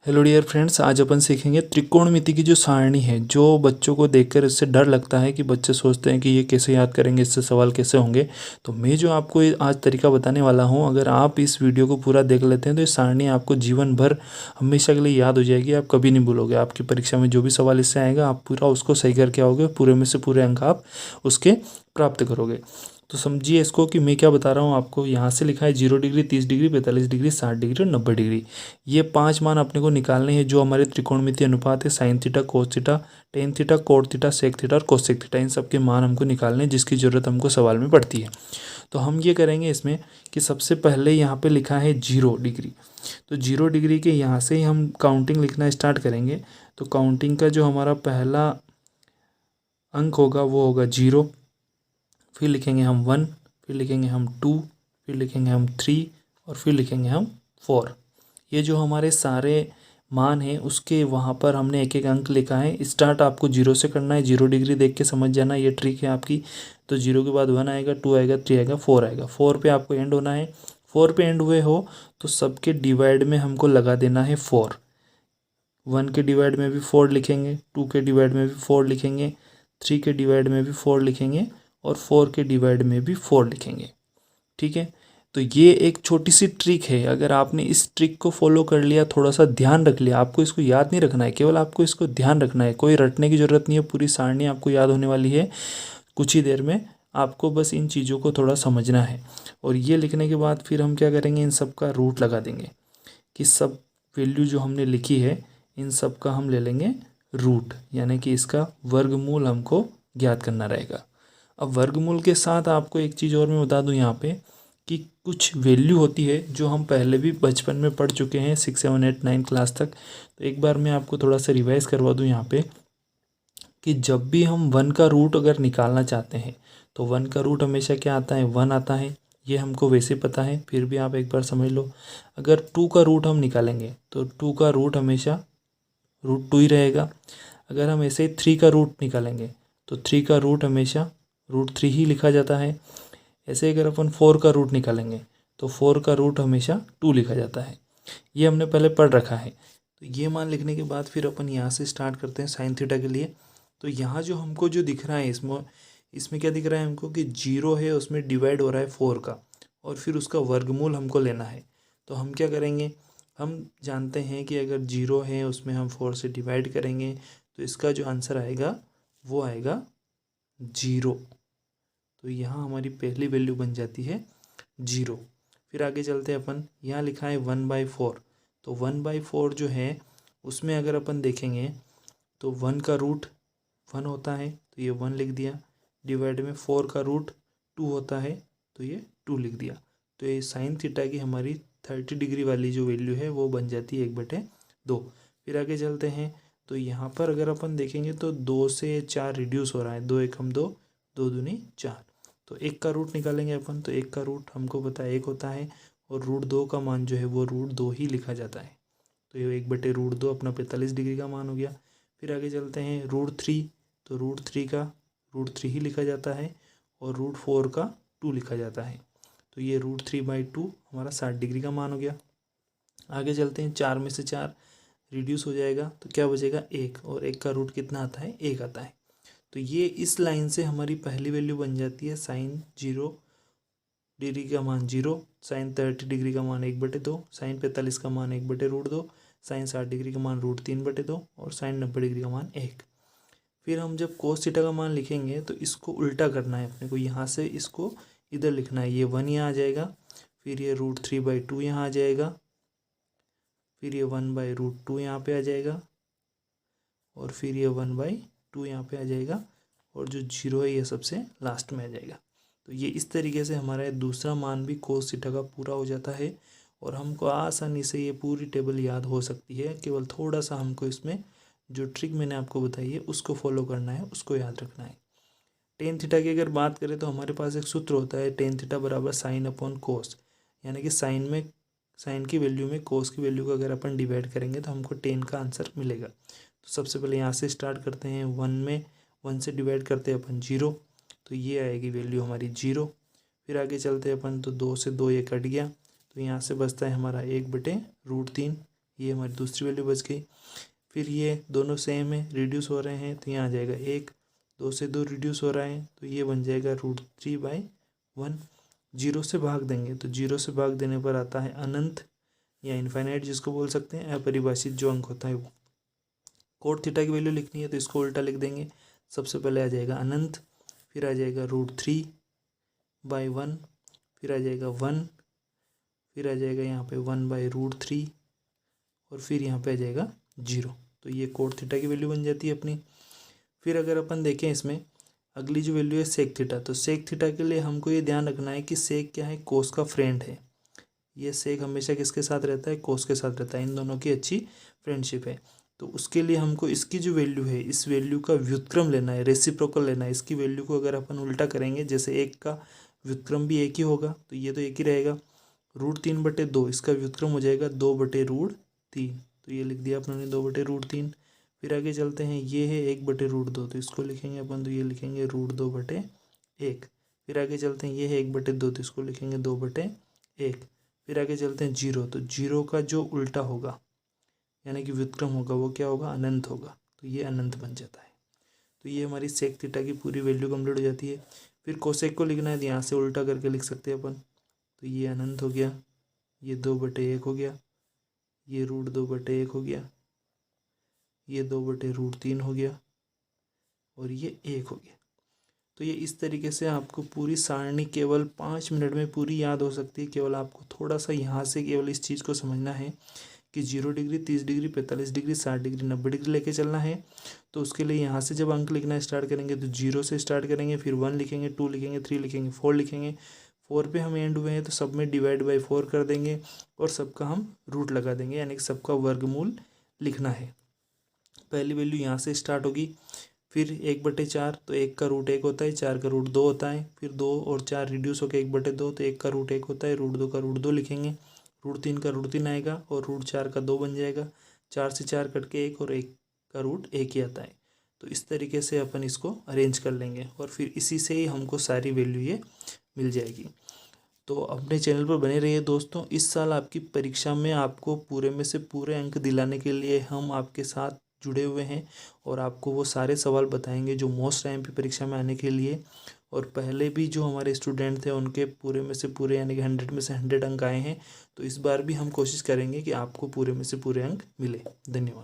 Hello dear friends, आज अपन सीखेंगे त्रिकोणमिति की जो सारणी है। जो बच्चों को देखकर इससे डर लगता है कि बच्चे सोचते हैं कि ये कैसे याद करेंगे, इससे सवाल कैसे होंगे। तो मैं जो आपको ये आज तरीका बताने वाला हूँ, अगर आप इस वीडियो को पूरा देख लेते हैं तो ये सारणी आपको जीवन भर हमेशा के लिए याद हो जाएगी। आप कभी नहीं भूलोगे। आपकी परीक्षा में जो भी सवाल इससे आएगा आप पूरा उसको सही करके आओगे, पूरे में से पूरे अंक आप उसके प्राप्त करोगे। तो समझिए इसको कि मैं क्या बता रहा हूँ आपको। यहाँ से लिखा है 0 डिग्री, 30 डिग्री, 45 डिग्री, 60 डिग्री और 90 डिग्री। ये 5 मान अपने को निकालने हैं जो हमारे त्रिकोणमितीय अनुपात है। Sine theta, cos theta, tan theta, cot theta, sec theta और कोसेक थीटा, इन सब के मान हमको निकालने हैं जिसकी ज़रूरत हमको सवाल में पड़ती है। तो हम ये करेंगे इसमें कि सबसे पहले यहाँ पे लिखा है 0 डिग्री। तो 0 डिग्री के यहाँ से ही हम काउंटिंग लिखना स्टार्ट करेंगे। तो काउंटिंग का जो हमारा पहला अंक होगा वो होगा 0, फिर लिखेंगे हम 1, फिर लिखेंगे हम 2, फिर लिखेंगे हम 3 और फिर लिखेंगे हम 4। ये जो हमारे सारे मान हैं उसके वहाँ पर हमने एक एक अंक लिखा है। स्टार्ट आपको 0 से करना है। 0 डिग्री देख के समझ जाना, ये ट्रिक है आपकी। तो 0 के बाद 1 आएगा, 2 आएगा, 3 आएगा, 4 आएगा। 4 पे आपको एंड होना है। 4 पे एंड हुए हो तो सबके डिवाइड में हमको लगा देना है 4। 1 के डिवाइड में भी 4 लिखेंगे, 2 के डिवाइड में भी 4 लिखेंगे, 3 के डिवाइड में भी 4 लिखेंगे और 4 के डिवाइड में भी 4 लिखेंगे। ठीक है। तो ये एक छोटी सी ट्रिक है। अगर आपने इस ट्रिक को फॉलो कर लिया, थोड़ा सा ध्यान रख लिया, आपको इसको याद नहीं रखना है, केवल आपको इसको ध्यान रखना है। कोई रटने की ज़रूरत नहीं है, पूरी सारणी आपको याद होने वाली है कुछ ही देर में। आपको बस इन चीज़ों को थोड़ा समझना है। और ये लिखने के बाद फिर हम क्या करेंगे, इन सब का रूट लगा देंगे कि सब वैल्यू जो हमने लिखी है इन सब का हम ले लेंगे रूट, यानी कि इसका वर्गमूल हमको ज्ञात करना रहेगा। अब वर्गमूल के साथ आपको एक चीज़ और मैं बता दूं यहाँ पे कि कुछ वैल्यू होती है जो हम पहले भी बचपन में पढ़ चुके हैं 6, 7, 8, 9 क्लास तक। तो एक बार मैं आपको थोड़ा सा रिवाइज करवा दूं यहाँ पे कि जब भी हम 1 का रूट अगर निकालना चाहते हैं तो 1 का रूट हमेशा क्या आता है, 1 आता है। ये हमको वैसे पता है, फिर भी आप एक बार समझ लो। अगर 2 का रूट हम निकालेंगे तो 2 का रूट हमेशा √2 ही रहेगा। अगर हम ऐसे ही 3 का रूट निकालेंगे तो 3 का रूट हमेशा √3 ही लिखा जाता है। ऐसे अगर अपन 4 का रूट निकालेंगे तो 4 का रूट हमेशा 2 लिखा जाता है। ये हमने पहले पढ़ रखा है। तो ये मान लिखने के बाद फिर अपन यहाँ से स्टार्ट करते हैं साइन थीटा के लिए। तो यहाँ जो हमको जो दिख रहा है इसमें इसमें क्या दिख रहा है हमको कि 0 है, उसमें डिवाइड हो रहा है 4 का, और फिर उसका वर्गमूल हमको लेना है। तो हम क्या करेंगे, हम जानते हैं कि अगर 0 है उसमें हम 4 से डिवाइड करेंगे तो इसका जो आंसर आएगा वो आएगा 0। तो यहाँ हमारी पहली वैल्यू बन जाती है 0। फिर आगे चलते हैं अपन, यहाँ लिखा है 1/4। तो 1/4 जो है उसमें अगर अपन देखेंगे तो 1 का रूट 1 होता है तो ये 1 लिख दिया। डिवाइड में 4 का रूट 2 होता है तो ये 2 लिख दिया। तो ये साइन थीटा की हमारी 30 डिग्री वाली जो वैल्यू है वो बन जाती है 1/2। फिर आगे चलते हैं तो यहाँ पर अगर अपन देखेंगे तो 2 से 4 रिड्यूस हो रहा है। 2 एकम 2, 2 दूनी 4। तो 1 का रूट निकालेंगे अपन तो 1 का रूट हमको पता है 1 होता है, और √2 का मान जो है वो √2 ही लिखा जाता है। तो ये 1/√2 अपना 45 डिग्री का मान हो गया। फिर आगे चलते हैं √3। तो √3 का √3 ही लिखा जाता है, और √4 का 2 लिखा जाता है। तो ये √3/2 हमारा 60 डिग्री का मान हो गया। आगे चलते हैं, 4 में से 4 रिड्यूस हो जाएगा तो क्या बचेगा 1, और 1 का रूट कितना आता है, 1 आता है। तो ये इस लाइन से हमारी पहली वैल्यू बन जाती है साइन 0 डिग्री का मान 0, साइन 30 डिग्री का मान 1/2, साइन 45 का मान 1/√2, साइन 60 डिग्री का मान √3/2 और साइन 90 डिग्री का मान 1। फिर हम जब कोस थीटा का मान लिखेंगे तो इसको उल्टा करना है अपने को, यहाँ से इसको इधर लिखना है। ये 1 यहाँ आ जाएगा, फिर ये √3/2 यहाँ आ जाएगा, फिर ये 1/√2 यहाँ पे आ जाएगा, और फिर ये 1/2 यहाँ पे आ जाएगा, और जो 0 है ये सबसे लास्ट में आ जाएगा। तो ये इस तरीके से हमारा दूसरा मान भी कोस थीटा का पूरा हो जाता है, और हमको आसानी से ये पूरी टेबल याद हो सकती है। केवल थोड़ा सा हमको इसमें जो ट्रिक मैंने आपको बताई है उसको फॉलो करना है, उसको याद रखना है। टेन थीटा की अगर बात करें तो हमारे पास एक सूत्र होता है, टेन थीटा बराबर साइन अपॉन कोस, यानी कि साइन की वैल्यू में कोस की वैल्यू को अगर अपन डिवाइड करेंगे तो हमको टेन का आंसर मिलेगा। तो सबसे पहले यहाँ से स्टार्ट करते हैं, 1 से डिवाइड करते हैं अपन 0, तो ये आएगी वैल्यू हमारी 0। फिर आगे चलते हैं अपन तो 2 से 2 ये कट गया, तो यहाँ से बचता है हमारा 1/√3। ये हमारी दूसरी वैल्यू बच गई। फिर ये दोनों सेम है, रिड्यूस हो रहे हैं, तो यहाँ आ जाएगा 1, 2 से 2 रिड्यूस हो रहा है, तो ये बन जाएगा √3/1। 0 से भाग देंगे तो 0 से भाग देने पर आता है अनंत या इनफाइनाइट, जिसको बोल सकते हैं अपरिभाषित जो अंक होता है वो। कोट थीटा की वैल्यू लिखनी है तो इसको उल्टा लिख देंगे। सबसे पहले आ जाएगा अनंत, फिर आ जाएगा √3/1, फिर आ जाएगा 1, फिर आ जाएगा यहाँ पे 1/√3 और फिर यहाँ पे आ जाएगा 0। तो ये कोट थीटा की वैल्यू बन जाती है अपनी। फिर अगर अपन देखें इसमें अगली जो वैल्यू है सेक थीटा, तो सेक थीटा के लिए हमको ये ध्यान रखना है कि सेक क्या है, कोस का फ्रेंड है। ये सेक हमेशा किसके साथ रहता है, कोस के साथ रहता है, इन दोनों की अच्छी फ्रेंडशिप है। तो उसके लिए हमको इसकी जो वैल्यू है, इस वैल्यू का व्युत्क्रम लेना है, रेसिप्रोकल लेना है। इसकी वैल्यू को अगर अपन उल्टा करेंगे, जैसे 1 का व्युत्क्रम भी 1 ही होगा तो ये तो 1 ही रहेगा। √3/2 इसका व्युत्क्रम हो जाएगा 2/√3, तो ये लिख दिया अपने 2/√3। फिर आगे चलते हैं, ये है 1/√2, तो इसको लिखेंगे अपन, तो ये लिखेंगे √2/1। फिर आगे चलते हैं, ये है 1/2, तो इसको लिखेंगे 2/1। फिर आगे चलते हैं 0, तो 0 का जो उल्टा होगा यानी कि व्युत्क्रम होगा वो क्या होगा, अनंत होगा, तो ये अनंत बन जाता है। तो ये हमारी सेक थीटा की पूरी वैल्यू कंप्लीट हो जाती है। फिर कोसेक को लिखना है तो यहाँ से उल्टा करके लिख सकते हैं अपन, तो ये अनंत हो गया, ये 2/1 हो गया, ये √2/1 हो गया, ये 2/√3 हो गया और ये 1 हो गया। तो ये इस तरीके से आपको पूरी सारणी केवल 5 मिनट में पूरी याद हो सकती है। केवल आपको थोड़ा सा यहाँ से केवल इस चीज़ को समझना है कि 0 degree, 30 degree, 45 degree, 60 degree, 90 degree लेके चलना है। तो उसके लिए यहाँ से जब अंक लिखना स्टार्ट करेंगे तो 0 से स्टार्ट करेंगे, फिर 1 लिखेंगे, 2 लिखेंगे, 3 लिखेंगे, 4 लिखेंगे। 4 पे हम एंड हुए हैं तो सब में /4 कर देंगे और सबका हम रूट लगा देंगे, यानी कि सबका वर्गमूल लिखना है। पहली वैल्यू यहाँ से स्टार्ट होगी, फिर 1/4, तो 1 का रूट 1 होता है, 4 का रूट 2 होता है, फिर 2 और 4 रिड्यूस होकर 1/2, तो 1 का रूट 1 होता है, √2 का रूट 2 लिखेंगे, √3 का रूट 3 आएगा और √4 का 2 बन जाएगा। 4 से 4 कट के 1 और 1 का रूट 1 ही आता है। तो इस तरीके से अपन इसको अरेंज कर लेंगे और फिर इसी से ही हमको सारी वैल्यू ये मिल जाएगी। तो अपने चैनल पर बने रहिए दोस्तों। इस साल आपकी परीक्षा में आपको पूरे में से पूरे अंक दिलाने के लिए हम आपके साथ जुड़े हुए हैं और आपको वो सारे सवाल बताएंगे जो मोस्ट IMP परीक्षा में आने के लिए। और पहले भी जो हमारे स्टूडेंट थे उनके पूरे में से पूरे यानी कि 100 में से 100 अंक आए हैं। तो इस बार भी हम कोशिश करेंगे कि आपको पूरे में से पूरे अंक मिले। धन्यवाद।